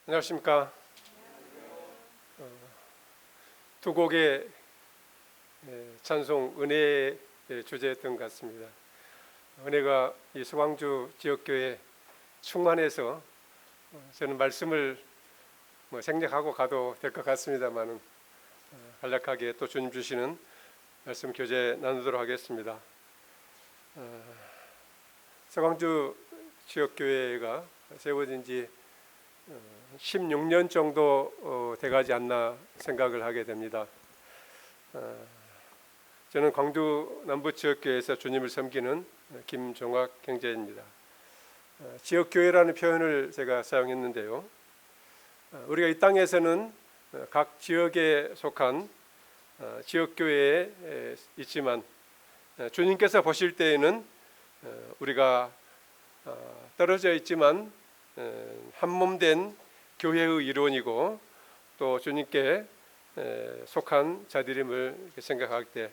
안녕하십니까. 두 곡의 찬송 은혜의 주제였던 것 같습니다. 은혜가 이 서광주 지역교회 충만해서 저는 말씀을 생략하고 가도 될 것 같습니다만은 간략하게 또 주님 주시는 말씀 교제 나누도록 하겠습니다. 서광주 지역교회가 세워진 지 16년 정도 돼가지 않나 생각을 하게 됩니다. 저는 광주 남부지역교회에서 주님을 섬기는 김종학 경제입니다. 지역교회라는 표현을 제가 사용했는데요, 우리가 이 땅에서는 각 지역에 속한 지역교회에 있지만 주님께서 보실 때에는 우리가 떨어져 있지만 한몸된 교회의 일원이고 또 주님께 속한 자들임을 생각할 때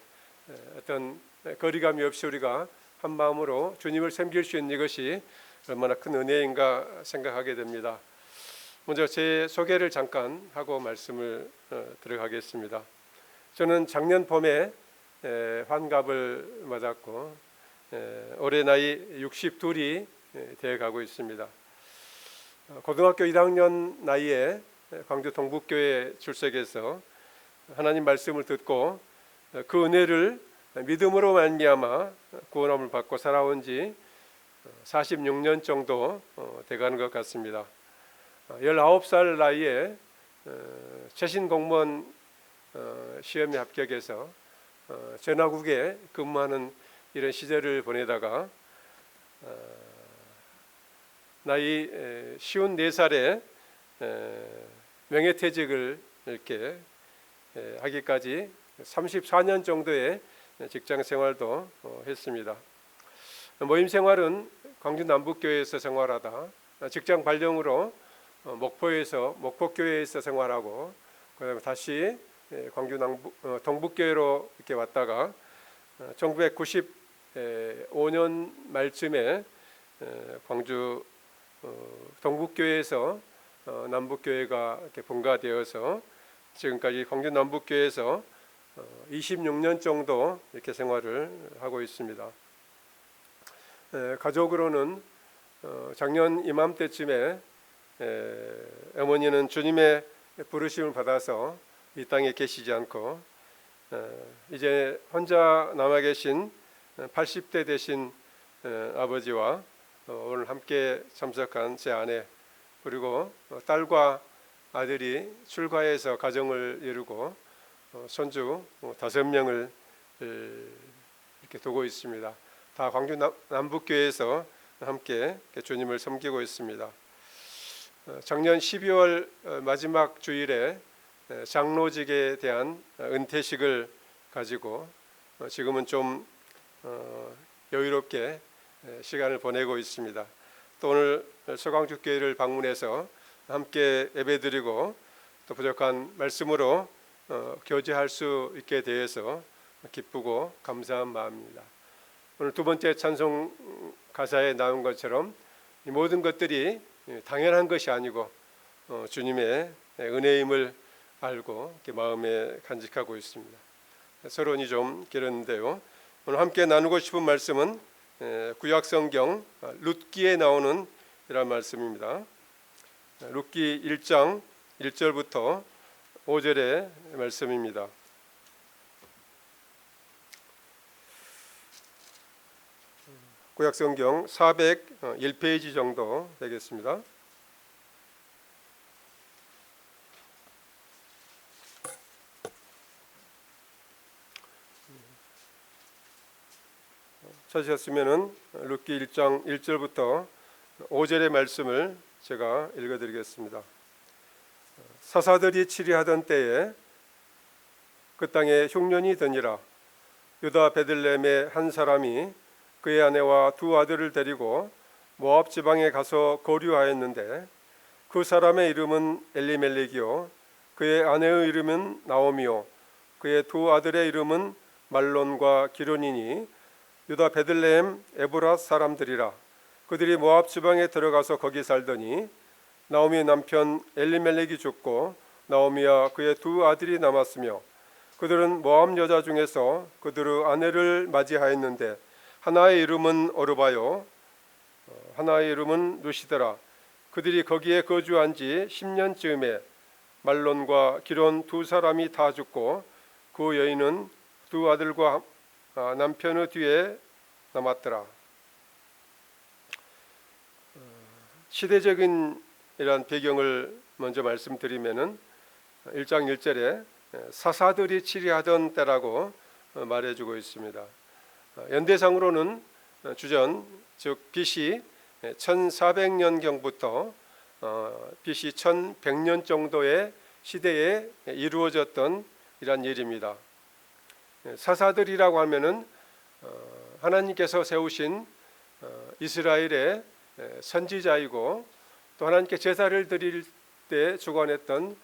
어떤 거리감이 없이 우리가 한 마음으로 주님을 섬길 수 있는 이것이 얼마나 큰 은혜인가 생각하게 됩니다. 먼저 제 소개를 잠깐 하고 말씀을 들어가겠습니다. 저는 작년 봄에 환갑을 맞았고 올해 나이 62이 되어가고 있습니다. 고등학교 1학년 나이에 광주 동북교회 출석해서 하나님 말씀을 듣고 그 은혜를 믿음으로 말미암아 구원함을 받고 살아온 지 46년 정도 돼가는 것 같습니다. 19살 나이에 최신 공무원 시험에 합격해서 전화국에 근무하는 이런 시절을 보내다가 나이 54살에 명예퇴직을 이렇게 하기까지 34년 정도의 직장 생활도 했습니다. 모임 생활은 광주 남북교회에서 생활하다 직장 발령으로 목포교회에서 생활하고 그다음에 다시 광주 동북교회로 이렇게 왔다가 1995년 말쯤에 광주 동북교회에서 남북교회가 이렇게 분가되어서 지금까지 광주 남북교회에서 26년 정도 이렇게 생활을 하고 있습니다. 가족으로는 작년 이맘때쯤에 어머니는 주님의 부르심을 받아서 이 땅에 계시지 않고 이제 혼자 남아 계신 80대 되신 아버지와 오늘 함께 참석한 제 아내 그리고 딸과 아들이 출가해서 가정을 이루고 손주 5명을 이렇게 두고 있습니다. 다 광주 남북교회에서 함께 주님을 섬기고 있습니다. 작년 12월 마지막 주일에 장로직에 대한 은퇴식을 가지고 지금은 좀 여유롭게 시간을 보내고 있습니다. 또 오늘 서광주교회를 방문해서 함께 예배드리고 또 부족한 말씀으로 교제할 수 있게 되어서 기쁘고 감사한 마음입니다. 오늘 두 번째 찬송 가사에 나온 것처럼 이 모든 것들이 당연한 것이 아니고 주님의 은혜임을 알고 이렇게 마음에 간직하고 있습니다. 서론이 좀 길었는데요, 오늘 함께 나누고 싶은 말씀은 구약성경 룻기에 나오는 이런 말씀입니다. 룻기 1장 1절부터 5절의 말씀입니다. 구약성경 401페이지 정도 되겠습니다. 찾으셨으면은 룻기 1장 1절부터 5절의 말씀을 제가 읽어드리겠습니다. 사사들이 치리하던 때에 그 땅에 흉년이 드니라. 유다 베들레헴의 한 사람이 그의 아내와 두 아들을 데리고 모압 지방에 가서 거류하였는데 그 사람의 이름은 엘리멜렉이요 그의 아내의 이름은 나오미요 그의 두 아들의 이름은 말론과 기론이니 유다 베들레헴 에브라 사람들이라. 그들이 모압 지방에 들어가서 거기 살더니 나오미 남편 엘리멜렉이 죽고 나오미와 그의 두 아들이 남았으며 그들은 모압 여자 중에서 그들의 아내를 맞이하였는데 하나의 이름은 오르바요 하나의 이름은 루시더라. 그들이 거기에 거주한 지 10년쯤에 말론과 기론 두 사람이 다 죽고 그 여인은 두 아들과 남편의 뒤에 남았더라. 시대적인 이런 배경을 먼저 말씀드리면은 1장 1절에 사사들이 치리하던 때라고 말해주고 있습니다. 연대상으로는 주전 즉 BC 1400년경부터 BC 1100년 정도의 시대에 이루어졌던 이런 일입니다. 사사들이라고 하면은 하나님께서 세우신 이스라엘의 선지자이고 또 하나님께 제사를 드릴 때 주관했던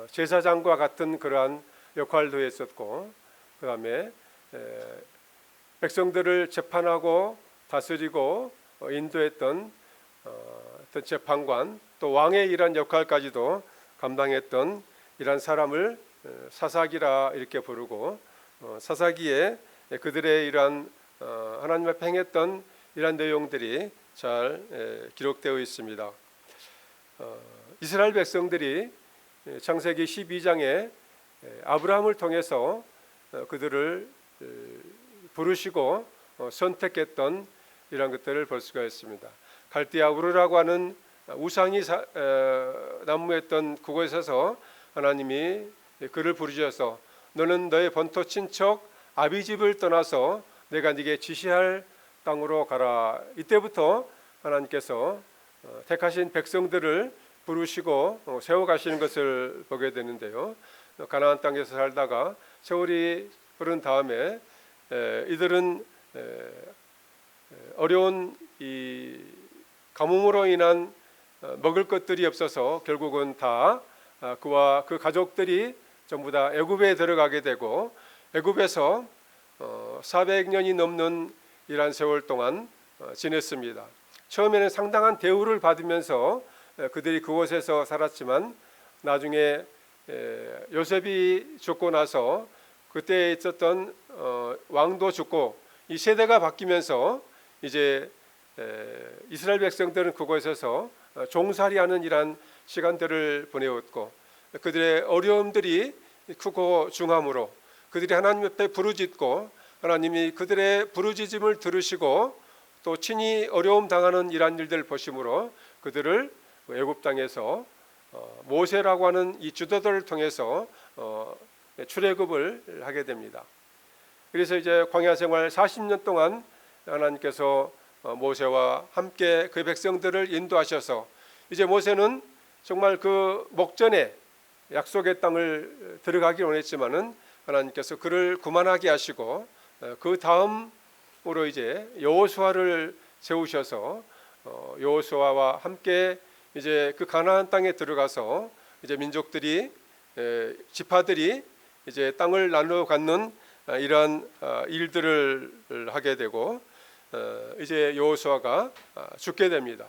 제사장과 같은 그러한 역할도 했었고, 그 다음에 백성들을 재판하고 다스리고 인도했던 어떤 재판관, 또 왕의 이러한 역할까지도 감당했던 이러한 사람을 사사기라 이렇게 부르고, 사사기에 그들의 이러한 하나님 앞에 행했던 이러한 내용들이 잘 기록되어 있습니다. 이스라엘 백성들이 창세기 12장에 아브라함을 통해서 그들을 부르시고 선택했던 이런 것들을 볼 수가 있습니다. 갈대아 우르라고 하는 우상이 난무했던 그곳에서 하나님이 그를 부르셔서 너는 너의 본토 친척 아비집을 떠나서 내가 네게 지시할 땅으로 가라. 이때부터 하나님께서 택하신 백성들을 부르시고 세워가시는 것을 보게 되는데요. 가나안 땅에서 살다가 세월이 흐른 다음에 이들은 어려운 이 가뭄으로 인한 먹을 것들이 없어서 결국은 다 그와 그 가족들이 전부 다 애굽에 들어가게 되고, 애굽에서 400년이 넘는 이러한 세월 동안 지냈습니다. 처음에는 상당한 대우를 받으면서 그들이 그곳에서 살았지만 나중에 요셉이 죽고 나서 그때 있었던 왕도 죽고 이 세대가 바뀌면서 이제 이스라엘 백성들은 그곳에서 종살이하는 이러한 시간들을 보내었고, 그들의 어려움들이 크고 중함으로 그들이 하나님 앞에 부르짖고 하나님이 그들의 부르짖음을 들으시고 또 친히 어려움 당하는 이러한 일들을 보심으로 그들을 애굽 땅에서 모세라고 하는 이 주도들을 통해서 출애굽을 하게 됩니다. 그래서 이제 광야 생활 40년 동안 하나님께서 모세와 함께 그 백성들을 인도하셔서 이제 모세는 정말 그 목전에 약속의 땅을 들어가기 원했지만은 하나님께서 그를 구만하게 하시고 그 다음으로 이제 여호수아를 세우셔서 여호수아와 함께 이제 그 가나안 땅에 들어가서 이제 민족들이 지파들이 이제 땅을 나누어 갖는 이러한 일들을 하게 되고, 이제 여호수아가 죽게 됩니다.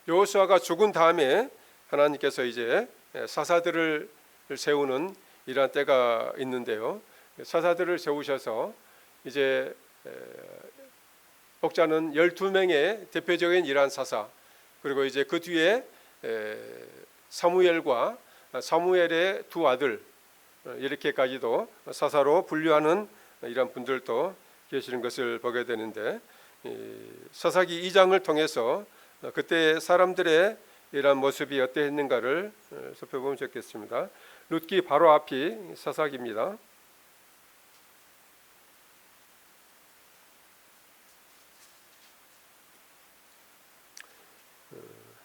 여호수아가 죽은 다음에 하나님께서 이제 사사들을 세우는 이러한 때가 있는데요. 사사들을 세우셔서 이제 목자는 12명의 대표적인 이러한 사사, 그리고 이제 그 뒤에 사무엘과 사무엘의 두 아들, 이렇게까지도 사사로 분류하는 이런 분들도 계시는 것을 보게 되는데, 사사기 2장을 통해서 그때 사람들의 이러한 모습이 어떠했는가를 살펴보면 좋겠습니다. 룻기 바로 앞이 사사기입니다.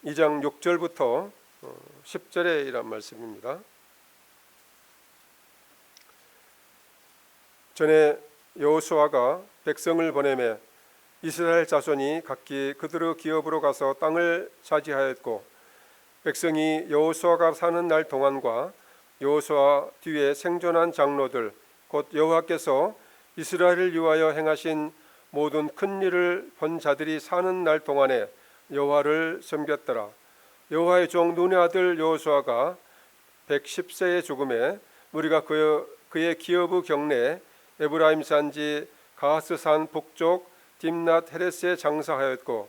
2장 6절부터 10절에 이란 말씀입니다. 전에 여호수아가 백성을 보내매 이스라엘 자손이 각기 그들의 기업으로 가서 땅을 차지하였고, 백성이 여호수아가 사는 날 동안과 여호수아 뒤에 생존한 장로들 곧 여호와께서 이스라엘을 위하여 행하신 모든 큰 일을 본 자들이 사는 날 동안에 여호와를 섬겼더라. 여호와의 종 눈의 아들 여호수아가 110세의 죽음에 우리가 그의 기업의 경내 에브라임 산지 가스산 북쪽 딥낫 헤레스에 장사하였고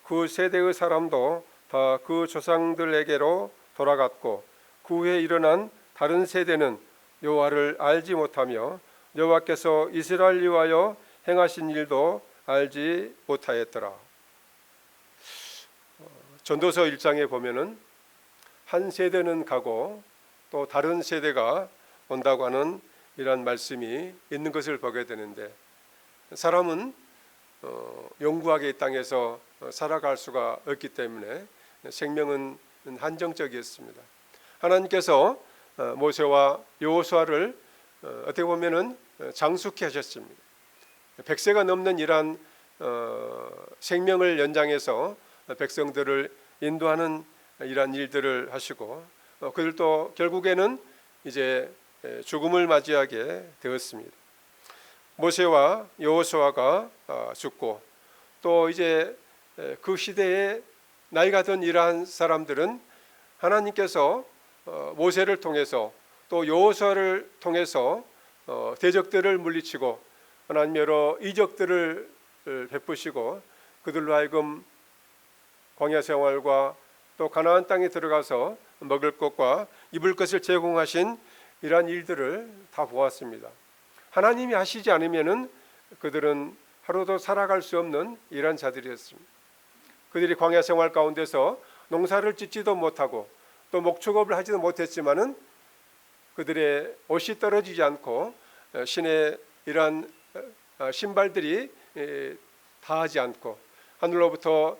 그 세대의 사람도 다 그 조상들에게로 돌아갔고 그 후에 일어난 다른 세대는 여호와를 알지 못하며 여호와께서 이스라엘을 위하여 행하신 일도 알지 못하였더라. 전도서 1장에 보면은 한 세대는 가고 또 다른 세대가 온다고 하는 이런 말씀이 있는 것을 보게 되는데, 사람은 영구하게 이 땅에서 살아갈 수가 없기 때문에 생명은 한정적이었습니다. 하나님께서 모세와 여호수아를 어떻게 보면은 장수케 하셨습니다. 100세가 넘는 이러한 생명을 연장해서 백성들을 인도하는 이러한 일들을 하시고 그들도 결국에는 이제 죽음을 맞이하게 되었습니다. 모세와 여호수아가 죽고 또 이제 그 시대에 나이가 든 이러한 사람들은 하나님께서 모세를 통해서 또 여호수아를 통해서 대적들을 물리치고 하나님 여러 이적들을 베푸시고 그들로 하여금 광야 생활과 또 가나안 땅에 들어가서 먹을 것과 입을 것을 제공하신 이러한 일들을 다 보았습니다. 하나님이 하시지 않으면은 그들은 하루도 살아갈 수 없는 이러한 자들이었습니다. 그들이 광야 생활 가운데서 농사를 짓지도 못하고 또 목축업을 하지도 못했지만은 그들의 옷이 떨어지지 않고 신의 이러한 신발들이 다하지 않고 하늘로부터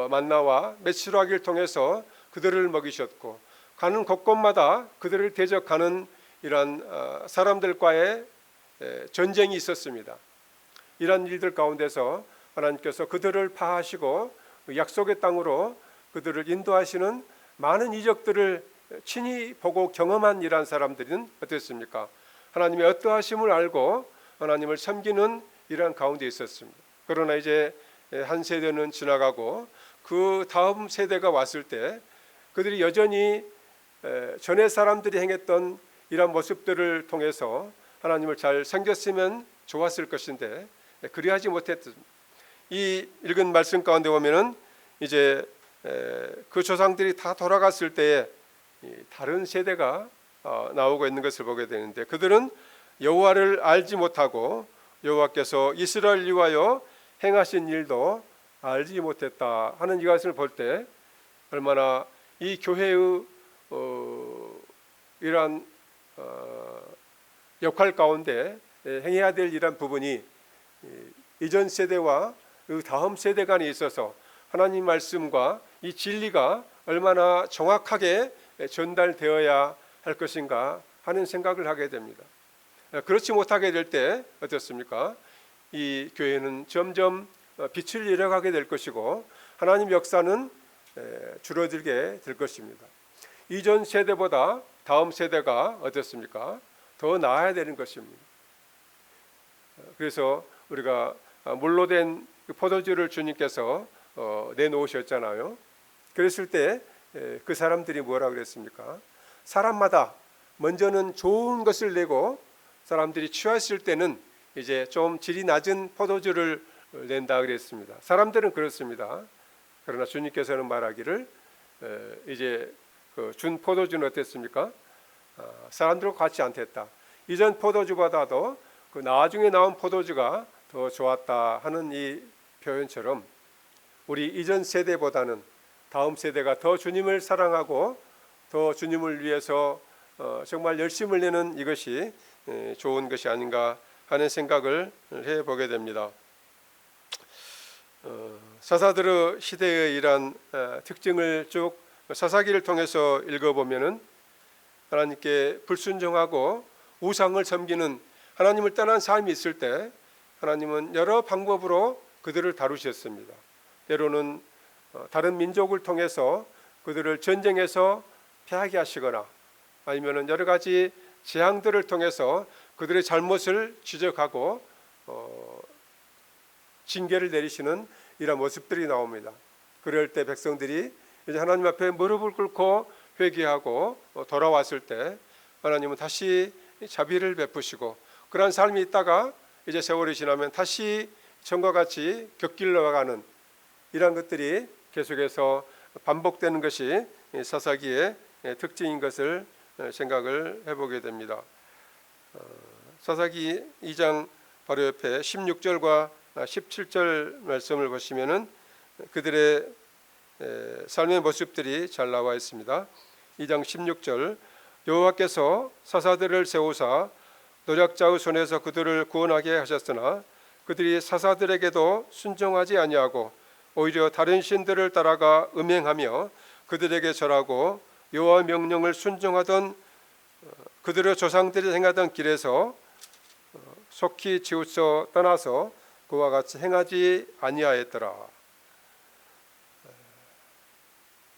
만나와 메추라기를 통해서 그들을 먹이셨고 가는 곳곳마다 그들을 대적하는 이러한 사람들과의 전쟁이 있었습니다. 이러한 일들 가운데서 하나님께서 그들을 파하시고 약속의 땅으로 그들을 인도하시는 많은 이적들을 친히 보고 경험한 이러한 사람들은 어땠습니까? 하나님의 어떠하심을 알고 하나님을 섬기는 이러한 가운데 있었습니다. 그러나 이제 한 세대는 지나가고 그 다음 세대가 왔을 때 그들이 여전히 전에 사람들이 행했던 이러한 모습들을 통해서 하나님을 잘 섬겼으면 좋았을 것인데 그리하지 못했던 이 읽은 말씀 가운데 보면은 이제 그 조상들이 다 돌아갔을 때에 다른 세대가 나오고 있는 것을 보게 되는데 그들은 여호와를 알지 못하고 여호와께서 이스라엘을 위하여 행하신 일도 알지 못했다 하는 이것을 볼 때 얼마나 이 교회의 이러한 역할 가운데 행해야 될 이러한 부분이 이전 세대와 그 다음 세대 간에 있어서 하나님 말씀과 이 진리가 얼마나 정확하게 전달되어야 할 것인가 하는 생각을 하게 됩니다. 그렇지 못하게 될 때 어떻습니까? 이 교회는 점점 빛을 잃어가게 될 것이고 하나님 역사는 줄어들게 될 것입니다. 이전 세대보다 다음 세대가 어떻습니까? 더 나아야 되는 것입니다. 그래서 우리가 물로 된 포도주를 주님께서 내놓으셨잖아요. 그랬을 때 그 사람들이 뭐라 그랬습니까? 사람마다 먼저는 좋은 것을 내고 사람들이 취했을 때는 이제 좀 질이 낮은 포도주를 낸다 그랬습니다. 사람들은 그렇습니다. 그러나 주님께서는 말하기를 이제 그 준 포도주는 어땠습니까? 사람들과 같이 않댔다. 이전 포도주보다도 그 나중에 나온 포도주가 더 좋았다 하는 이 표현처럼 우리 이전 세대보다는 다음 세대가 더 주님을 사랑하고 더 주님을 위해서 정말 열심을 내는 이것이 좋은 것이 아닌가 하는 생각을 해보게 됩니다. 사사들의 시대의 이러한 특징을 쭉 사사기를 통해서 읽어보면은 하나님께 불순종하고 우상을 섬기는 하나님을 떠난 삶이 있을 때 하나님은 여러 방법으로 그들을 다루셨습니다. 때로는 다른 민족을 통해서 그들을 전쟁에서 패하게 하시거나 아니면 여러 가지 재앙들을 통해서 그들의 잘못을 지적하고 징계를 내리시는 이런 모습들이 나옵니다. 그럴 때 백성들이 이제 하나님 앞에 무릎을 꿇고 회개하고 돌아왔을 때 하나님은 다시 자비를 베푸시고, 그러한 삶이 있다가 이제 세월이 지나면 다시 전과 같이 곁길로 가는 이러한 것들이 계속해서 반복되는 것이 사사기의 특징인 것을 생각을 해보게 됩니다. 사사기 2장 바로 옆에 16절과 17절 말씀을 보시면은 그들의 삶의 모습들이 잘 나와 있습니다. 2장 16절, 여호와께서 사사들을 세우사 노략자의 손에서 그들을 구원하게 하셨으나 그들이 사사들에게도 순종하지 아니하고 오히려 다른 신들을 따라가 음행하며 그들에게 절하고 여호와 명령을 순종하던 그들의 조상들이 행하던 길에서 속히 치우쳐 떠나서 그와 같이 행하지 아니하였더라.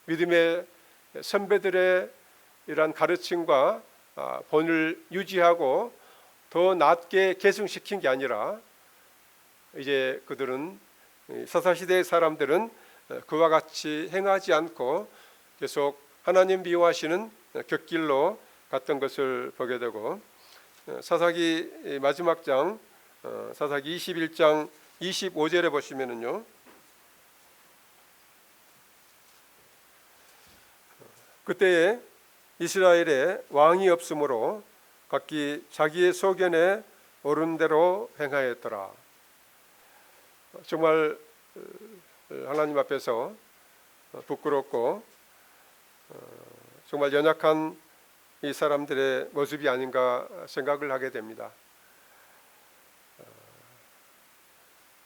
믿음의 선배들의 이러한 가르침과 본을 유지하고 더 낮게 계승시킨 게 아니라 이제 그들은 사사시대의 사람들은 그와 같이 행하지 않고 계속 하나님 미워하시는 곁길로 갔던 것을 보게 되고, 사사기 마지막 장 사사기 21장 25절에 보시면은요, 그때에 이스라엘에 왕이 없으므로 각기 자기의 소견에 옳은 대로 행하였더라. 정말 하나님 앞에서 부끄럽고 정말 연약한 이 사람들의 모습이 아닌가 생각을 하게 됩니다.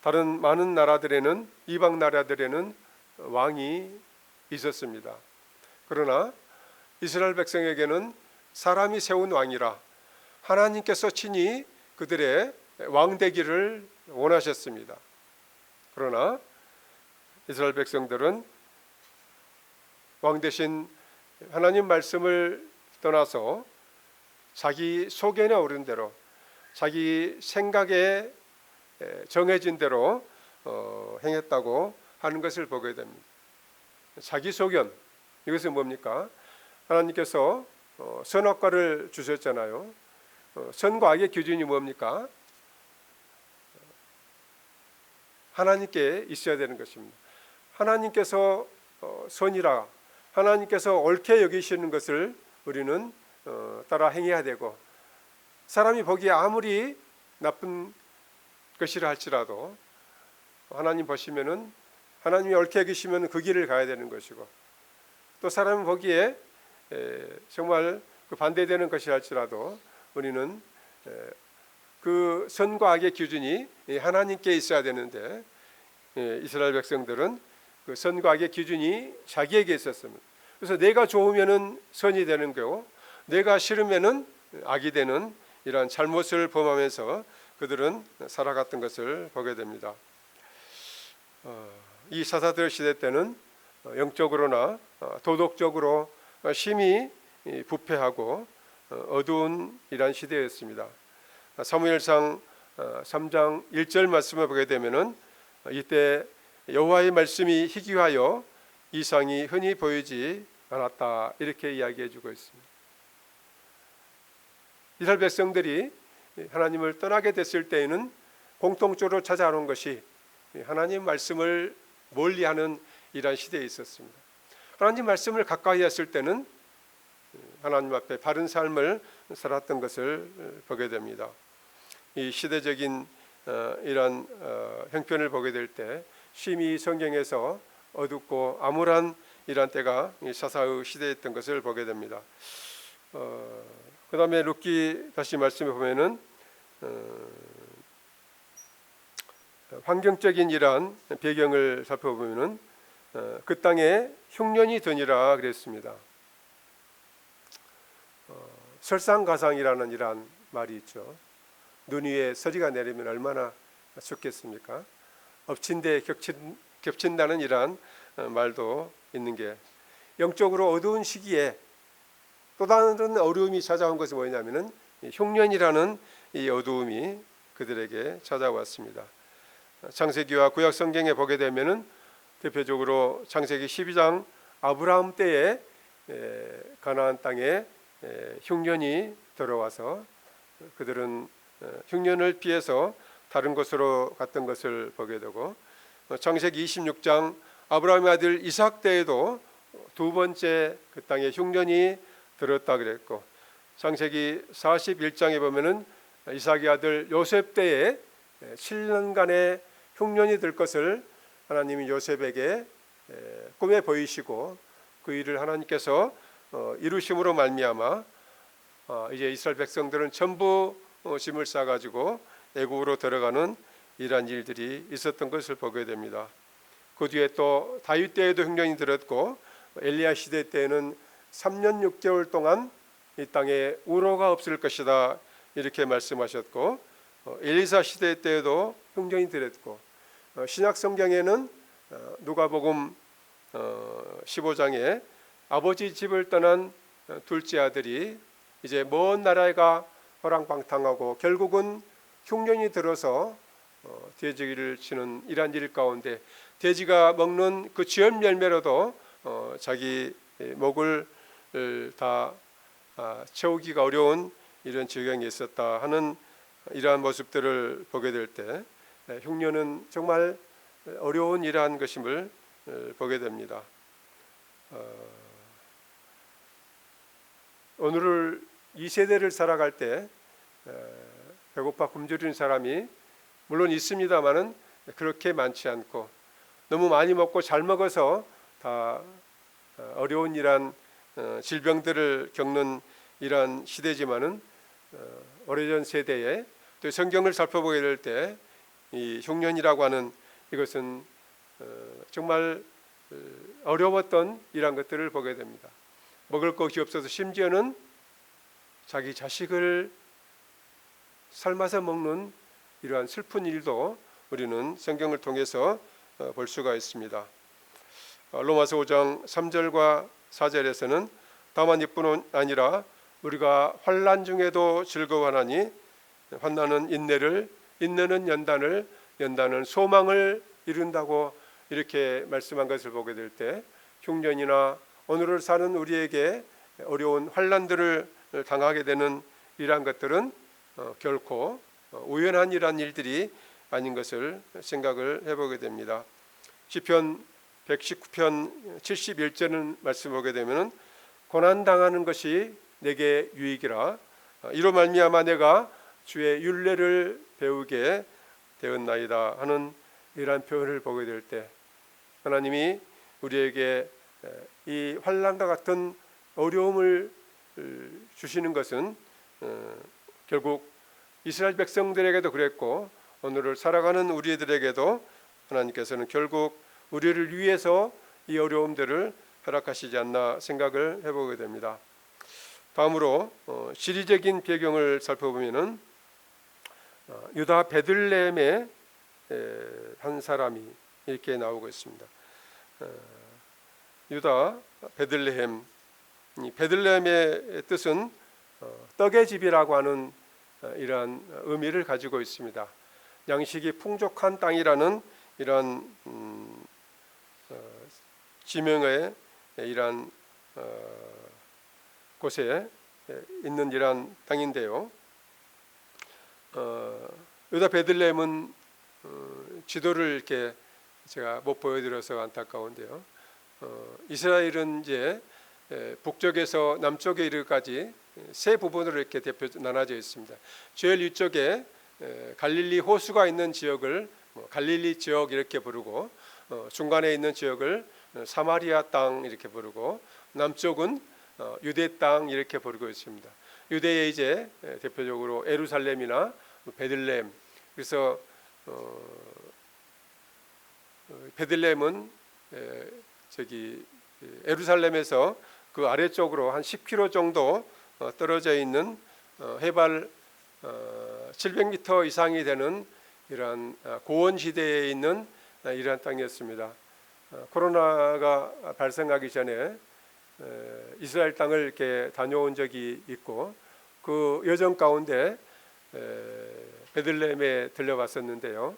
다른 많은 나라들에는, 이방 나라들에는 왕이 있었습니다. 그러나 이스라엘 백성에게는 사람이 세운 왕이라 하나님께서 친히 그들의 왕 되기를 원하셨습니다. 그러나 이스라엘 백성들은 왕 대신 하나님 말씀을 떠나서 자기 소견에 오른 대로, 자기 생각에 정해진 대로 행했다고 하는 것을 보게 됩니다. 자기 소견, 이것은 뭡니까? 하나님께서 선악과를 주셨잖아요. 선과 악의 기준이 뭡니까? 하나님께 있어야 되는 것입니다. 하나님께서 선이라, 하나님께서 옳게 여기시는 것을 우리는 따라 행해야 되고, 사람이 보기에 아무리 나쁜 것이라 할지라도 하나님 보시면은, 하나님이 옳게 여기시면 그 길을 가야 되는 것이고, 또 사람이 보기에 정말 그 반대되는 것이라 할지라도 우리는 그 선과 악의 기준이 하나님께 있어야 되는데, 이스라엘 백성들은 그 선과 악의 기준이 자기에게 있었습니다. 그래서 내가 좋으면은 선이 되는 거고, 내가 싫으면은 악이 되는 이러한 잘못을 범하면서 그들은 살아갔던 것을 보게 됩니다. 이 사사들 시대 때는 영적으로나 도덕적으로 심히 부패하고 어두운 이러한 시대였습니다. 사무엘상 3장 1절 말씀을 보게 되면은 이때 여호와의 말씀이 희귀하여 이상이 흔히 보이지 않았다, 이렇게 이야기해주고 있습니다. 이스라엘 백성들이 하나님을 떠나게 됐을 때에는 공통적으로 찾아오는 것이 하나님 말씀을 멀리하는 이러한 시대에 있었습니다. 하나님 말씀을 가까이 했을 때는 하나님 앞에 바른 삶을 살았던 것을 보게 됩니다. 이 시대적인 이러한 형편을 보게 될 때 심히 성경에서 어둡고 암울한 이러한 때가 사사의 시대였던 것을 보게 됩니다. 그 다음에 룻기 다시 말씀해 보면은 환경적인 이러한 배경을 살펴보면은 그 땅에 흉년이 드니라 그랬습니다. 설상가상이라는 이러한 말이 있죠. 눈 위에 서리가 내리면 얼마나 춥겠습니까? 엎친 데 겹친다는 이러한 말도 있는 게, 영적으로 어두운 시기에 또 다른 어려움이 찾아온 것이 뭐냐면은 흉년이라는 이 어두움이 그들에게 찾아왔습니다. 창세기와 구약 성경에 보게 되면은 대표적으로 창세기 12장 아브라함 때에 가나안 땅에 흉년이 들어와서 그들은 흉년을 피해서 다른 곳으로 갔던 것을 보게 되고, 창세기 26장 아브라함의 아들 이삭 때에도 두 번째 그 땅에 흉년이 들었다 그랬고, 창세기 41장에 보면은 이삭의 아들 요셉 때에 7년간의 흉년이 들 것을 하나님이 요셉에게 꿈에 보이시고 그 일을 하나님께서 이루심으로 말미암아 이제 이스라엘 백성들은 전부 짐을 싸가지고 애국으로 들어가는 이러한 일들이 있었던 것을 보게 됩니다. 그 뒤에 또 다윗 때에도 흉년이 들었고, 엘리야 시대 때에는 3년 6개월 동안 이 땅에 우로가 없을 것이다 이렇게 말씀하셨고, 엘리사 시대 때에도 흉년이 들었고, 신약 성경에는 누가복음 15장에 아버지 집을 떠난 둘째 아들이 이제 먼 나라에 가 호랑방탕하고 결국은 흉년이 들어서 돼지를 치는 이러한 일 가운데 돼지가 먹는 그 쥐염 열매로도 자기 목을 다 채우기가 어려운 이런 지경이 있었다 하는 이러한 모습들을 보게 될 때 흉년은 정말 어려운 일한 것임을 보게 됩니다. 오늘을 이 세대를 살아갈 때 배고파 굶주린 사람이 물론 있습니다만은 그렇게 많지 않고, 너무 많이 먹고 잘 먹어서 다 어려운 이러한 질병들을 겪는 이러한 시대지만은 오래전 세대에 또 성경을 살펴보게 될 때 이 흉년이라고 하는 이것은 정말 어려웠던 이러한 것들을 보게 됩니다. 먹을 것이 없어서 심지어는 자기 자식을 삶아서 먹는 이러한 슬픈 일도 우리는 성경을 통해서 볼 수가 있습니다. 로마서 5장 3절과 4절에서는 다만 이뿐 아니라 우리가 환난 중에도 즐거워하나니 환난은 인내를, 인내는 연단을, 연단은 소망을 이룬다고 이렇게 말씀한 것을 보게 될 때 흉년이나 오늘을 사는 우리에게 어려운 환난들을 당하게 되는 이러한 것들은 결코 우연한 이러한 일들이 아닌 것을 생각을 해보게 됩니다. 시편 119편 71절은 말씀 보게 되면은 고난 당하는 것이 내게 유익이라 이로 말미암아 내가 주의 율례를 배우게 되었나이다 하는 이러한 표현을 보게 될 때 하나님이 우리에게 이 환난과 같은 어려움을 주시는 것은 결국 이스라엘 백성들에게도 그랬고 오늘을 살아가는 우리들에게도 하나님께서는 결국 우리를 위해서 이 어려움들을 허락하시지 않나 생각을 해보게 됩니다. 다음으로 시리적인 배경을 살펴보면은 유다 베들레헴의 한 사람이 이렇게 나오고 있습니다. 유다 베들레헴, 이 베들레헴의 뜻은 떡의 집이라고 하는 이러한 의미를 가지고 있습니다. 양식이 풍족한 땅이라는 이러한 지명의 이러한 곳에 있는 이러한 땅인데요. 유다 베들레헴은 지도를 이렇게 제가 못 보여드려서 안타까운데요. 이스라엘은 이제 북쪽에서 남쪽에 이르기까지 세 부분으로 이렇게 나눠져 있습니다. 제일 위쪽에 갈릴리 호수가 있는 지역을 갈릴리 지역 이렇게 부르고, 중간에 있는 지역을 사마리아 땅 이렇게 부르고, 남쪽은 유대 땅 이렇게 부르고 있습니다. 유대에 이제 대표적으로 예루살렘이나 베들레헴, 그래서 베들레헴은 저기 예루살렘에서 그 아래쪽으로 한 10km 정도 떨어져 있는 해발 700m 이상이 되는 이러한 고원 지대에 있는 이러한 땅이었습니다. 코로나가 발생하기 전에 이스라엘 땅을 이렇게 다녀온 적이 있고 그 여정 가운데 베들레헴에 들려갔었는데요.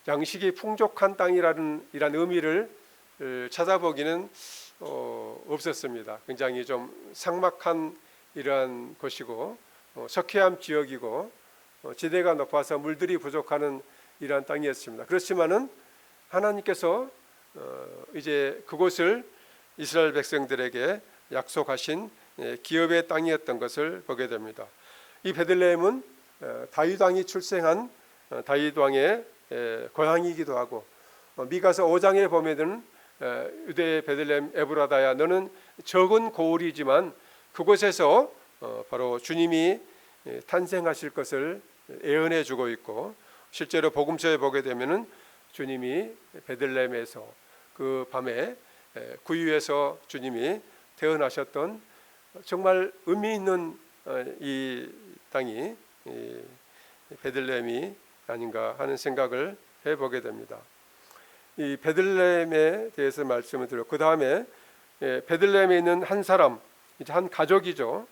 양식이 풍족한 땅이라는 이런 의미를 찾아보기는 없었습니다. 굉장히 좀 삭막한 이러한 곳이고 석회암 지역이고 지대가 높아서 물들이 부족하는 이러한 땅이었습니다. 그렇지만은 하나님께서 이제 그곳을 이스라엘 백성들에게 약속하신 기업의 땅이었던 것을 보게 됩니다. 이 베들레헴은 다윗 왕이 출생한 다윗 왕의 고향이기도 하고, 미가서 5장에 보면은 유대 베들레헴 에브라다야 너는 적은 고을이지만 그곳에서 바로 주님이 탄생하실 것을 예언해 주고 있고, 실제로 복음서에 보게 되면은 주님이 베들레헴에서 그 밤에 구유에서 주님이 태어나셨던 정말 의미 있는 이 땅이 베들레헴이 아닌가 하는 생각을 해보게 됩니다. 이 베들레헴에 대해서 말씀을 드렸고, 그 다음에 베들레헴에 있는 한 사람, 이제 한 가족이죠.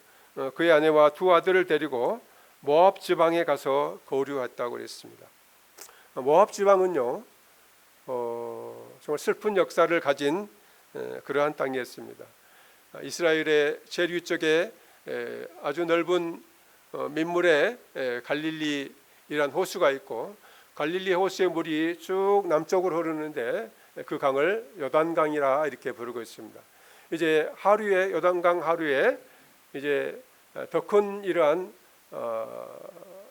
그의 아내와 두 아들을 데리고 모압 지방에 가서 거류했다고 그랬습니다. 모압 지방은요, 정말 슬픈 역사를 가진 그러한 땅이었습니다. 이스라엘의 제일 위쪽에 아주 넓은 민물에 갈릴리이란 호수가 있고, 갈릴리 호수의 물이 쭉 남쪽으로 흐르는데 그 강을 요단강이라 이렇게 부르고 있습니다. 이제 하류에, 요단강 하류에 이제 더 큰 이러한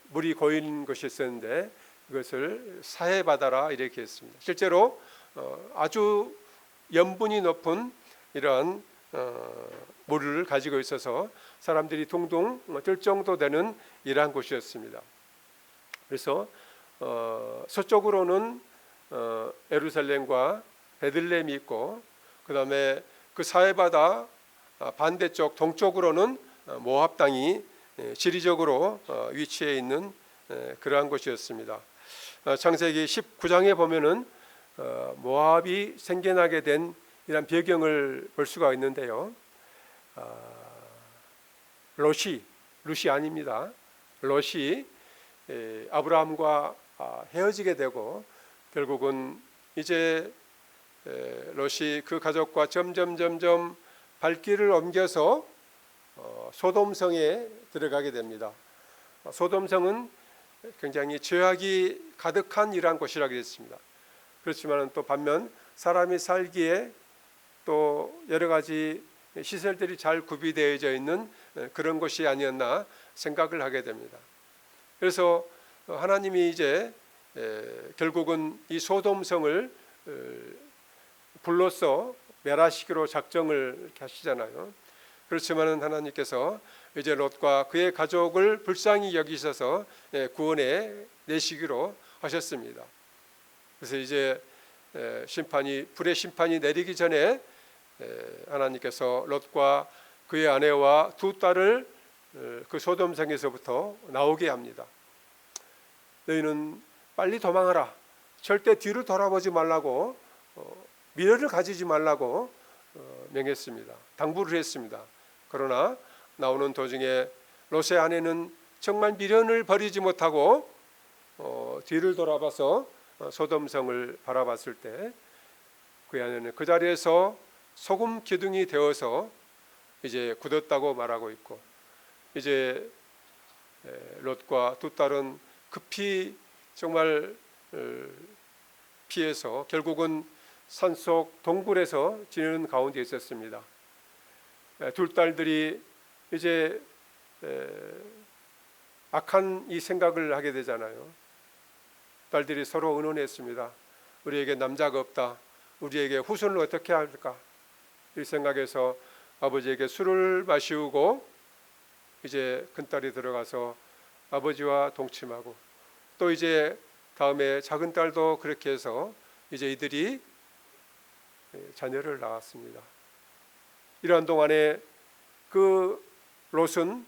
물이 고인 것이 있었는데 이것을 사해바다라 이렇게 했습니다. 실제로 아주 염분이 높은 이러한 물을 가지고 있어서 사람들이 둥둥 뜰 정도 되는 이러한 곳이었습니다. 그래서 서쪽으로는 예루살렘과 베들레헴이 있고, 그 다음에 그 사해바다 반대쪽 동쪽으로는 모압 땅이 지리적으로 위치해 있는 그러한 곳이었습니다. 창세기 19장에 보면은 모압이 생겨나게 된 이런 배경을 볼 수가 있는데요. 롯이 아닙니다. 롯이 아브라함과 헤어지게 되고, 결국은 이제 롯이 그 가족과 점점 발길을 옮겨서 소돔성에 들어가게 됩니다. 소돔성은 굉장히 죄악이 가득한 이러한 곳이라고 했습니다. 그렇지만 또 반면 사람이 살기에 또 여러 가지 시설들이 잘 구비되어져 있는 그런 곳이 아니었나 생각을 하게 됩니다. 그래서 하나님이 이제 결국은 이 소돔성을 불로써 멸하시기로 작정을 이렇게 하시잖아요. 그렇지만은 하나님께서 이제 롯과 그의 가족을 불쌍히 여기셔서 구원해 내시기로 하셨습니다. 그래서 이제 불의 심판이 내리기 전에 하나님께서 롯과 그의 아내와 두 딸을 그 소돔성에서부터 나오게 합니다. 너희는 빨리 도망하라. 절대 뒤를 돌아보지 말라고, 미련을 가지지 말라고 명했습니다. 당부를 했습니다. 그러나 나오는 도중에 롯의 아내는 정말 미련을 버리지 못하고 뒤를 돌아봐서 소돔성을 바라봤을 때 그 아내는 그 자리에서 소금 기둥이 되어서 이제 굳었다고 말하고 있고, 이제 롯과 두 딸은 급히 정말 피해서 결국은 산속 동굴에서 지내는 가운데 있었습니다. 둘 딸들이 이제 악한 이 생각을 하게 되잖아요. 딸들이 서로 의논했습니다. 우리에게 남자가 없다. 우리에게 후손을 어떻게 할까? 이 생각에서 아버지에게 술을 마시우고 이제 큰딸이 들어가서 아버지와 동침하고, 또 이제 다음에 작은 딸도 그렇게 해서 이제 이들이 자녀를 낳았습니다. 이러한 동안에 그 롯은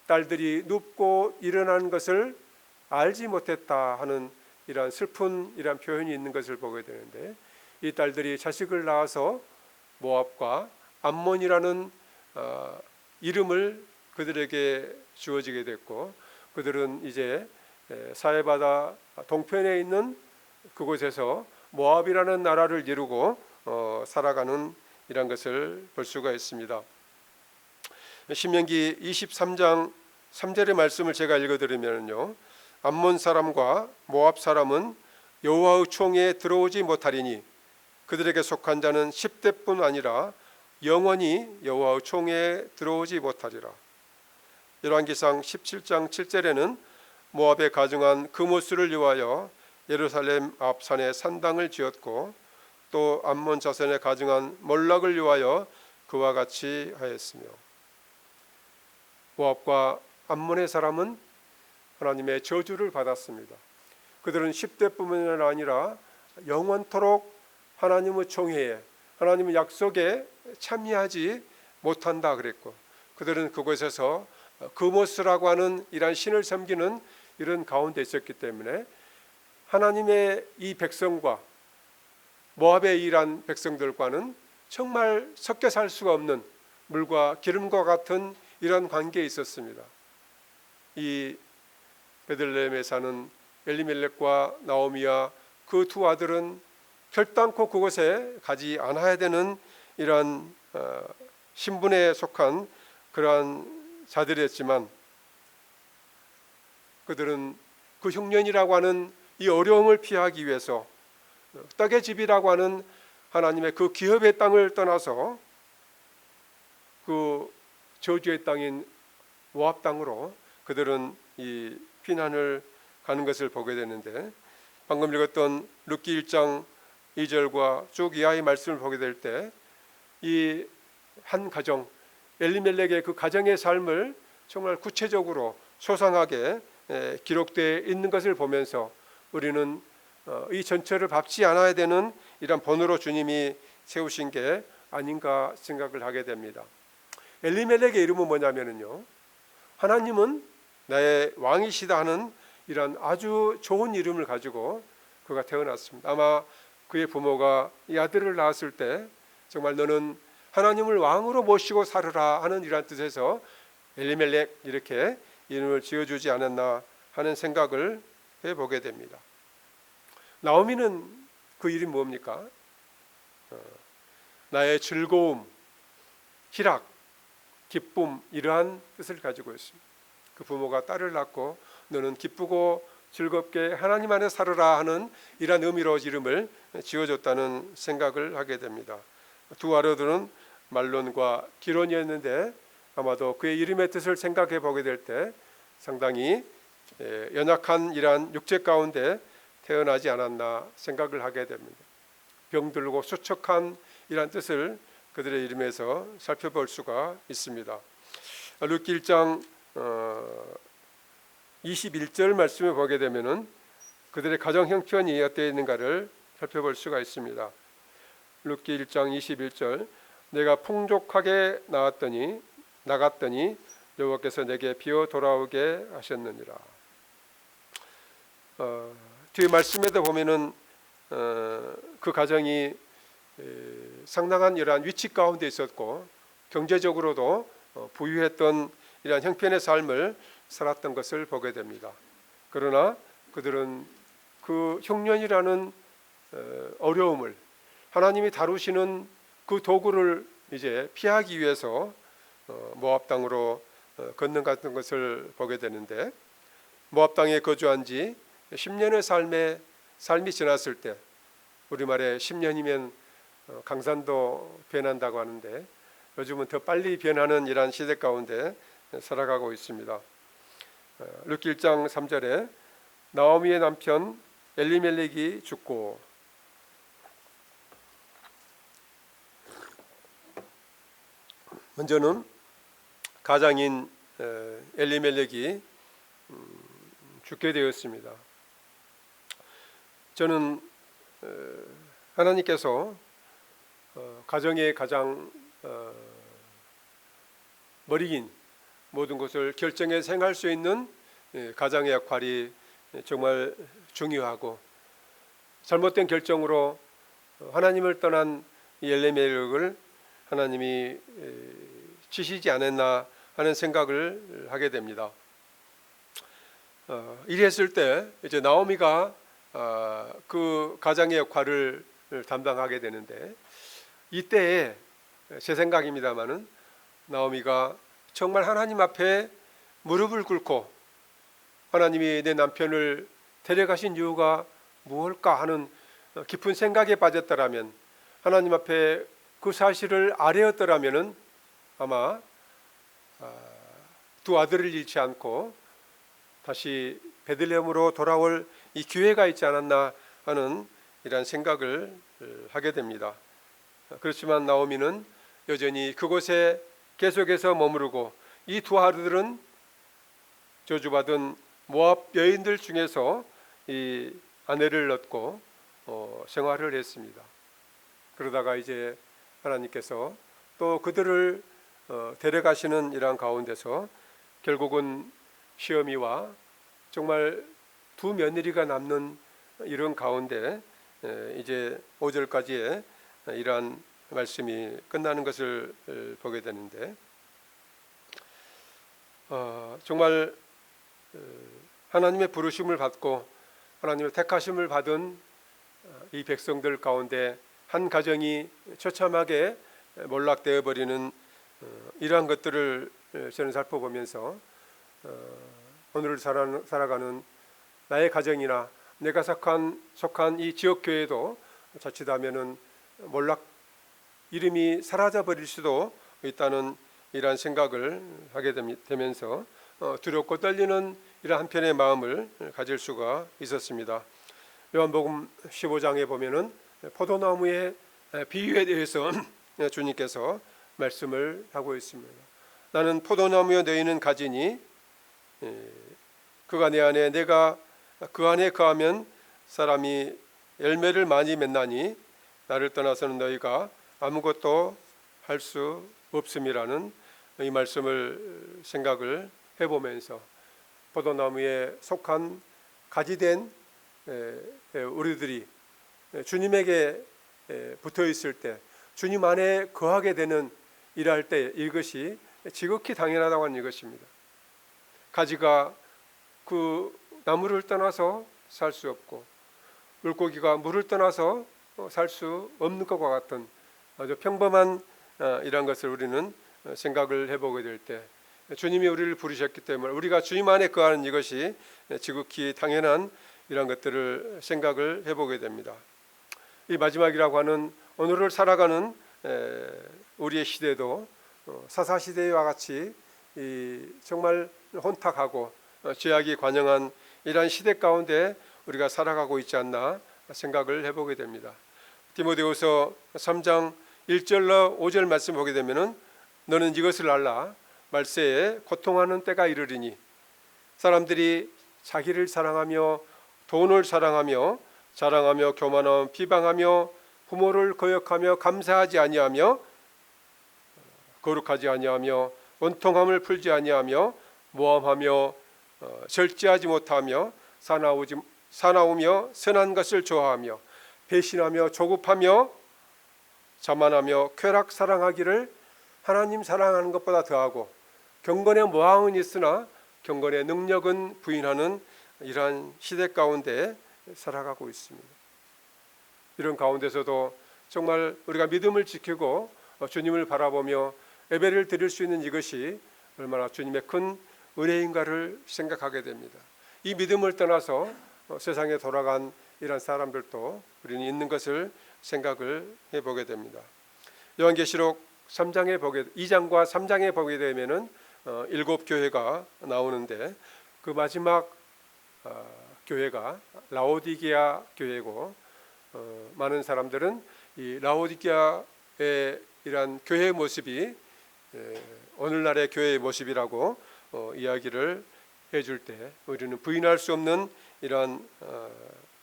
딸들이 눕고 일어난 것을 알지 못했다 하는 이러한 슬픈 이러한 표현이 있는 것을 보게 되는데, 이 딸들이 자식을 낳아서 모압과 암몬이라는 이름을 그들에게 주어지게 됐고, 그들은 이제 사해바다 동편에 있는 그곳에서 모압이라는 나라를 이루고 살아가는 이런 것을 볼 수가 있습니다. 신명기 23장 3절의 말씀을 제가 읽어드리면요, 암몬 사람과 모압 사람은 여호와의 총회에 들어오지 못하리니 그들에게 속한 자는 10대뿐 아니라 영원히 여호와의 총회에 들어오지 못하리라. 열왕기상 17장 7절에는 모압에 가증한 그모스를 위하여 예루살렘 앞 산에 산당을 지었고 또 암몬 자손에 가증한 몰락을 위하여 그와 같이 하였으며, 모압과 암몬의 사람은 하나님의 저주를 받았습니다. 그들은 10대뿐만 아니라 영원토록 하나님의 총회에, 하나님의 약속에 참여하지 못한다 그랬고, 그들은 그곳에서 그모스라고 하는 이러한 신을 섬기는 이런 가운데 있었기 때문에 하나님의 이 백성과 모압의 이란 백성들과는 정말 섞여 살 수가 없는 물과 기름과 같은 이런 관계에 있었습니다. 이 베들레헴에 사는 엘리멜렉과 나오미와 그 두 아들은 결단코 그곳에 가지 않아야 되는 이러한 신분에 속한 그러한 자들이었지만, 그들은 그 흉년이라고 하는 이 어려움을 피하기 위해서 떡의 집이라고 하는 하나님의 그 기업의 땅을 떠나서 그 저주의 땅인 모압 땅으로 그들은 이 피난을 가는 것을 보게 되는데, 방금 읽었던 룻기 1장 2절과 쭉 이하의 말씀을 보게 될 때 이 한 가정, 엘리멜렉의 그 가정의 삶을 정말 구체적으로 소상하게 기록되어 있는 것을 보면서 우리는 이 전체를 밟지 않아야 되는 이런 번호로 주님이 세우신 게 아닌가 생각을 하게 됩니다. 엘리멜렉의 이름은 뭐냐면요, 하나님은 나의 왕이시다 하는 이런 아주 좋은 이름을 가지고 그가 태어났습니다. 아마 그의 부모가 이 아들을 낳았을 때 정말 너는 하나님을 왕으로 모시고 살으라 하는 이런 뜻에서 엘리멜렉 이렇게 이름을 지어주지 않았나 하는 생각을 해보게 됩니다. 나오미는 그 이름이 뭡니까? 나의 즐거움, 희락, 기쁨, 이러한 뜻을 가지고 있습니다. 그 부모가 딸을 낳고 너는 기쁘고 즐겁게 하나님 안에 살으라 하는 이러한 의미로 이름을 지어줬다는 생각을 하게 됩니다. 두 아들들은 말론과 기론이었는데 아마도 그의 이름의 뜻을 생각해 보게 될 때 상당히 연약한 이러한 육체 가운데 태어나지 않았나 생각을 하게 됩니다. 병들고 수척한 이러한 뜻을 그들의 이름에서 살펴볼 수가 있습니다. 룻기 1장 21절 말씀을 보게 되면은 그들의 가정 형편이 어떻게 있는가를 살펴볼 수가 있습니다. 룻기 1장 21절, 내가 풍족하게 나갔더니 여호와께서 내게 비어 돌아오게 하셨느니라. 뒤에 말씀에도 보면은 그 가정이 상당한 이러한 위치 가운데 있었고 경제적으로도 부유했던 이러한 형편의 삶을 살았던 것을 보게 됩니다. 그러나 그들은 그 흉년이라는 어려움을 하나님이 다루시는 그 도구를 이제 피하기 위해서 모압 땅으로 건너갔던 것을 보게 되는데, 모압 땅에 거주한 지 10년의 삶이 지났을 때, 우리말에 10년이면 강산도 변한다고 하는데 요즘은 더 빨리 변하는 이러한 시대 가운데 살아가고 있습니다. 룻기 1장 3절에 나오미의 남편 엘리멜렉이 죽고, 먼저는 가장인 엘리멜렉이 죽게 되었습니다. 저는 하나님께서 가정의 가장 머리인 모든 것을 결정해서 행할 수 있는 가장의 역할이 정말 중요하고, 잘못된 결정으로 하나님을 떠난 이 엘리멜렉을 하나님이 치시지 않았나 하는 생각을 하게 됩니다. 이랬을 때 이제 나오미가 그 가장의 역할을 담당하게 되는데, 이때에 제 생각입니다마는 나오미가 정말 하나님 앞에 무릎을 꿇고 하나님이 내 남편을 데려가신 이유가 무엇일까 하는 깊은 생각에 빠졌더라면, 하나님 앞에 그 사실을 아뢰었더라면 아마 두 아들을 잃지 않고 다시 베들레헴으로 돌아올 이 기회가 있지 않았나 하는 이런 생각을 하게 됩니다. 그렇지만 나오미는 여전히 그곳에 계속해서 머무르고, 이 두 아들은 저주받은 모압 여인들 중에서 이 아내를 얻고 생활을 했습니다. 그러다가 이제 하나님께서 또 그들을 데려가시는 이러한 가운데서 결국은 시어미와 정말 두 며느리가 남는 이런 가운데 이제 5절까지의 이러한 말씀이 끝나는 것을 보게 되는데, 정말 하나님의 부르심을 받고 하나님의 택하심을 받은 이 백성들 가운데 한 가정이 처참하게 몰락되어 버리는 이러한 것들을 저는 살펴보면서 오늘을 살아가는 나의 가정이나 내가 속한 이 지역교회도 자칫하면은 몰락, 이름이 사라져 버릴 수도 있다는 이러한 생각을 하게 되면서 두렵고 떨리는 이런 한편의 마음을 가질 수가 있었습니다. 요한복음 15장에 보면은 포도나무의 비유에 대해서 주님께서 말씀을 하고 있습니다. 나는 포도나무에 너희는 가지니 그가 내 안에 내가 그 안에 거하면 사람이 열매를 많이 맺나니 나를 떠나서는 너희가 아무것도 할 수 없음이라는 이 말씀을 생각을 해보면서, 포도나무에 속한 가지된 우리들이 주님에게 붙어 있을 때, 주님 안에 거하게 되는 일할 때 이것이 지극히 당연하다고 하는 이것입니다. 가지가 그 나무를 떠나서 살 수 없고, 물고기가 물을 떠나서 살 수 없는 것과 같은 아주 평범한 이런 것을 우리는 생각을 해보게 될 때, 주님이 우리를 부르셨기 때문에 우리가 주님 안에 거하는 이것이 지극히 당연한 이런 것들을 생각을 해보게 됩니다. 이 마지막이라고 하는 오늘을 살아가는 우리의 시대도 사사시대와 같이 정말 혼탁하고 죄악이 관영한 이러한 시대 가운데 우리가 살아가고 있지 않나 생각을 해보게 됩니다. 디모데후서 3장 1절로 5절 말씀 보게 되면은, 너는 이것을 알라. 말세에 고통하는 때가 이르리니 사람들이 자기를 사랑하며 돈을 사랑하며 자랑하며 교만하며 비방하며 부모를 거역하며 감사하지 아니하며 거룩하지 아니하며 원통함을 풀지 아니하며 모함하며 절제하지 못하며 사나우며 선한 것을 좋아하며 배신하며 조급하며 자만하며 쾌락 사랑하기를 하나님 사랑하는 것보다 더하고, 경건의 모함은 있으나 경건의 능력은 부인하는 이러한 시대 가운데 살아가고 있습니다. 이런 가운데서도 정말 우리가 믿음을 지키고 주님을 바라보며 예배를 드릴 수 있는 이것이 얼마나 주님의 큰 은혜인가를 생각하게 됩니다. 이 믿음을 떠나서 세상에 돌아간 이런 사람들도 우리는 있는 것을 생각을 해보게 됩니다. 요한계시록 2장과 3장에 보게 되면은 7 교회가 나오는데, 그 마지막 교회가 라오디게아 교회고, 많은 사람들은 이 라오디게아의 이러한 교회의 모습이 오늘날의 교회의 모습이라고 이야기를 해줄 때 우리는 부인할 수 없는 이러한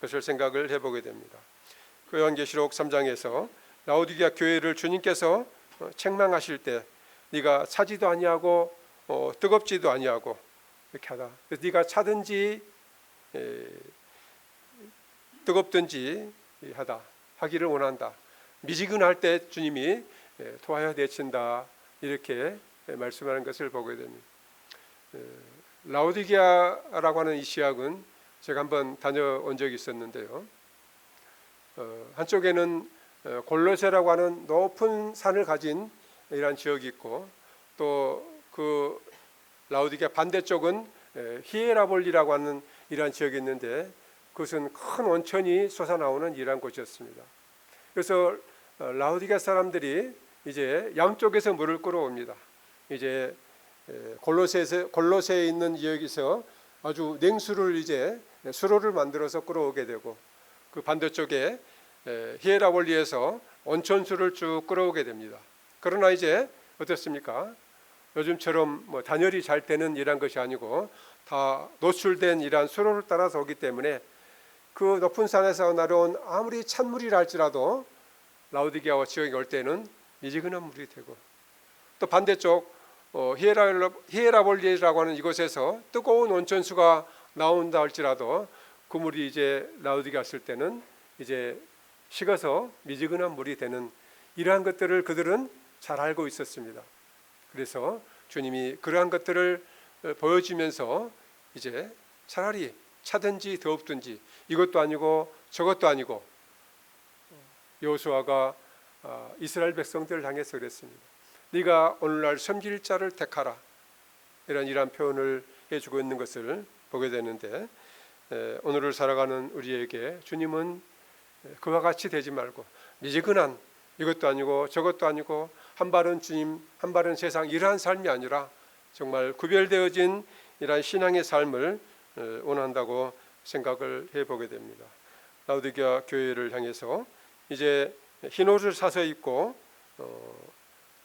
것을 생각을 해보게 됩니다. 그 요한계시록 3장에서 라오디게아 교회를 주님께서 책망하실 때, 네가 차지도 아니하고 뜨겁지도 아니하고 이렇게 하다. 그래서 네가 차든지 뜨겁든지 하기를 원한다. 미지근할 때 주님이 토하여 내친다. 이렇게 말씀하는 것을 보게 됩니다. 라오디게아라고 하는 이 시학은 제가 한번 다녀온 적이 있었는데요. 한쪽에는 골로새라고 하는 높은 산을 가진 이러한 지역이 있고, 또 그 라우디게아 반대쪽은 히에라볼리라고 하는 이러한 지역이 있는데, 그것은 큰 온천이 솟아나오는 이러한 곳이었습니다. 그래서 라우디게아 사람들이 이제 양쪽에서 물을 끌어옵니다. 이제 골로새에 있는 지역에서 아주 냉수를 이제 수로를 만들어서 끌어오게 되고, 그 반대쪽에 히에라볼리에서 온천수를 쭉 끌어오게 됩니다. 그러나 이제 어떻습니까? 요즘처럼 뭐 단열이 잘 되는 이러한 것이 아니고 다 노출된 이러한 수로를 따라서 오기 때문에 그 높은 산에서 내려온 아무리 찬물이라 할지라도 라우디게아 지역에 올 때는 미지근한 물이 되고, 또 반대쪽 히에라볼리라고 하는 이곳에서 뜨거운 온천수가 나온다 할지라도 그 물이 이제 라우디게아 왔을 때는 이제 식어서 미지근한 물이 되는 이러한 것들을 그들은 잘 알고 있었습니다. 그래서 주님이 그러한 것들을 보여주면서 이제 차라리 차든지 더웁든지 이것도 아니고 저것도 아니고, 여호수아가 이스라엘 백성들을 향해서 그랬습니다. 네가 오늘날 섬길 자를 택하라, 이런 표현을 해주고 있는 것을 보게 되는데, 오늘을 살아가는 우리에게 주님은 그와 같이 되지 말고 미지근한 이것도 아니고 저것도 아니고 한 발은 주님 한 발은 세상, 이러한 삶이 아니라 정말 구별되어진 이러한 신앙의 삶을 원한다고 생각을 해보게 됩니다. 라우디게아 교회를 향해서 이제 흰옷을 사서 입고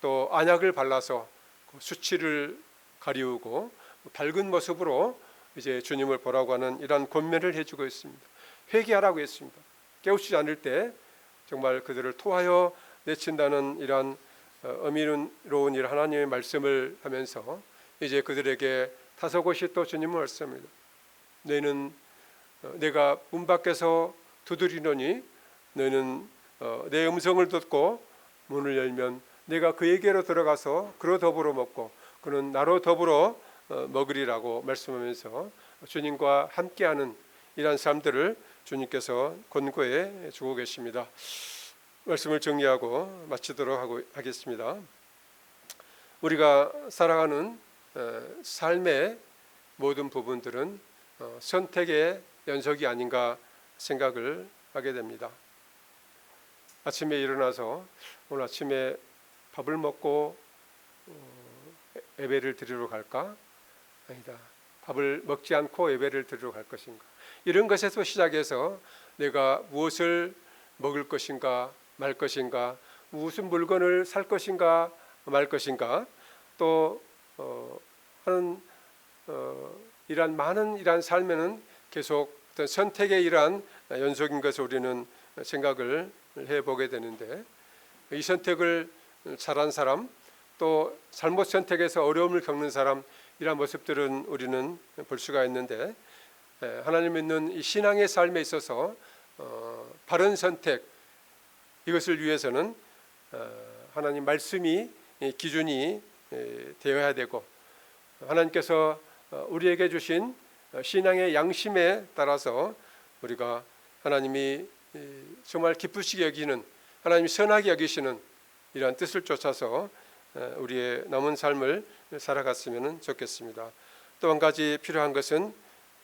또 안약을 발라서 수치를 가리우고 밝은 모습으로 이제 주님을 보라고 하는 이러한 권면을 해주고 있습니다. 회개하라고 했습니다. 깨우치지 않을 때 정말 그들을 토하여 내친다는 이러한 어미로운 일 하나님의 말씀을 하면서 이제 그들에게 다소곳이 또 주님은 말씀합니다. 너희는 내가 문 밖에서 두드리노니 너희는 내 음성을 듣고 문을 열면 내가 그에게로 들어가서 그로 더불어 먹고 그는 나로 더불어 먹으리라고 말씀하면서 주님과 함께하는 이러한 삶들을 주님께서 권고해 주고 계십니다. 말씀을 정리하고 마치도록 하겠습니다. 우리가 살아가는 삶의 모든 부분들은 선택의 연속이 아닌가 생각을 하게 됩니다. 아침에 일어나서 오늘 아침에 밥을 먹고 예배를 드리러 갈까? 아니다. 밥을 먹지 않고 예배를 드리러 갈 것인가? 이런 것에서 시작해서 내가 무엇을 먹을 것인가 말 것인가, 무슨 물건을 살 것인가 말 것인가, 또 하는 이러한 많은 이러한 삶에는 계속 어떤 선택의 이러한 연속인 것을 우리는 생각을 해보게 되는데, 이 선택을 잘한 사람, 또 잘못 선택해서 어려움을 겪는 사람, 이러한 모습들은 우리는 볼 수가 있는데, 하나님 믿는 이 신앙의 삶에 있어서 바른 선택, 이것을 위해서는 하나님 말씀이 기준이 되어야 되고, 하나님께서 우리에게 주신 신앙의 양심에 따라서 우리가 하나님이 정말 기쁘시게 여기는, 하나님이 선하게 여기시는 이러한 뜻을 쫓아서 우리의 남은 삶을 살아갔으면 좋겠습니다. 또 한 가지 필요한 것은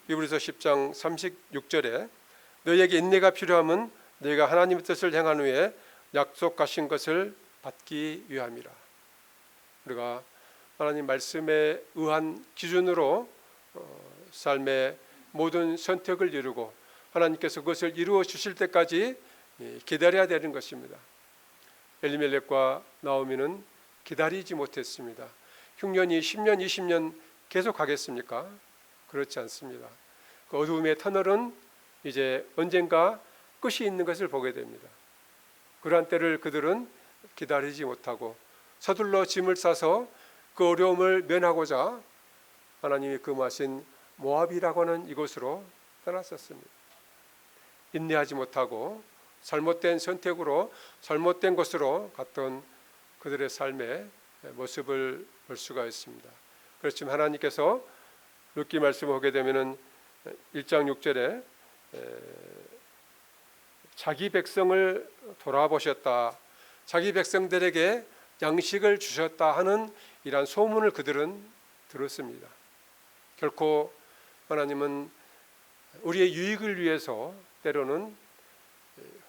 히브리서 10장 36절에 너희에게 인내가 필요함은 너희가 하나님의 뜻을 행한 후에 약속하신 것을 받기 위함이라. 우리가 하나님 말씀에 의한 기준으로 삶의 모든 선택을 이루고 하나님께서 그것을 이루어 주실 때까지 기다려야 되는 것입니다. 엘리멜렉과 나오미는 기다리지 못했습니다. 흉년이 10년 20년 계속 가겠습니까? 그렇지 않습니다. 그 어두움의 터널은 이제 언젠가 끝이 있는 것을 보게 됩니다. 그러한 때를 그들은 기다리지 못하고 서둘러 짐을 싸서 그 어려움을 면하고자 하나님이 금하신 모압이라고 하는 이곳으로 떠났었습니다. 인내하지 못하고 잘못된 선택으로 잘못된 곳으로 갔던 그들의 삶의 모습을 볼 수가 있습니다. 그렇지만 하나님께서 룻기 말씀을 보게 되면 1장 6절에 자기 백성을 돌아보셨다, 자기 백성들에게 양식을 주셨다 하는 이러한 소문을 그들은 들었습니다. 결코 하나님은 우리의 유익을 위해서 때로는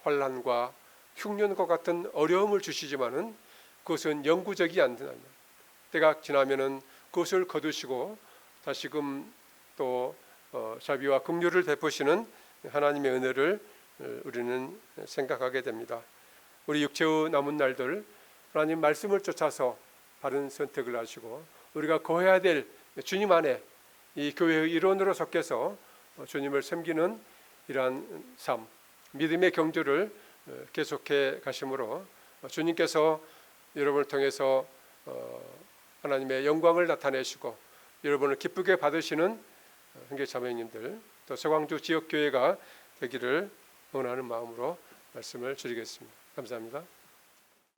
환난과 흉년과 같은 어려움을 주시지만은 그것은 영구적이 아니라 때가 지나면은 그것을 거두시고 다시금 또 자비와 긍휼을 베푸시는 하나님의 은혜를 우리는 생각하게 됩니다. 우리 육체의 남은 날들 하나님 말씀을 쫓아서 바른 선택을 하시고 우리가 거해야 될 주님 안에 이 교회의 일원으로 섞여서 주님을 섬기는 이러한 삶, 믿음의 경주를 계속해 가심으로 주님께서 여러분을 통해서 하나님의 영광을 나타내시고 여러분을 기쁘게 받으시는 형제 자매님들, 또 서광주 지역교회가 되기를 원하는 마음으로 말씀을 드리겠습니다. 감사합니다.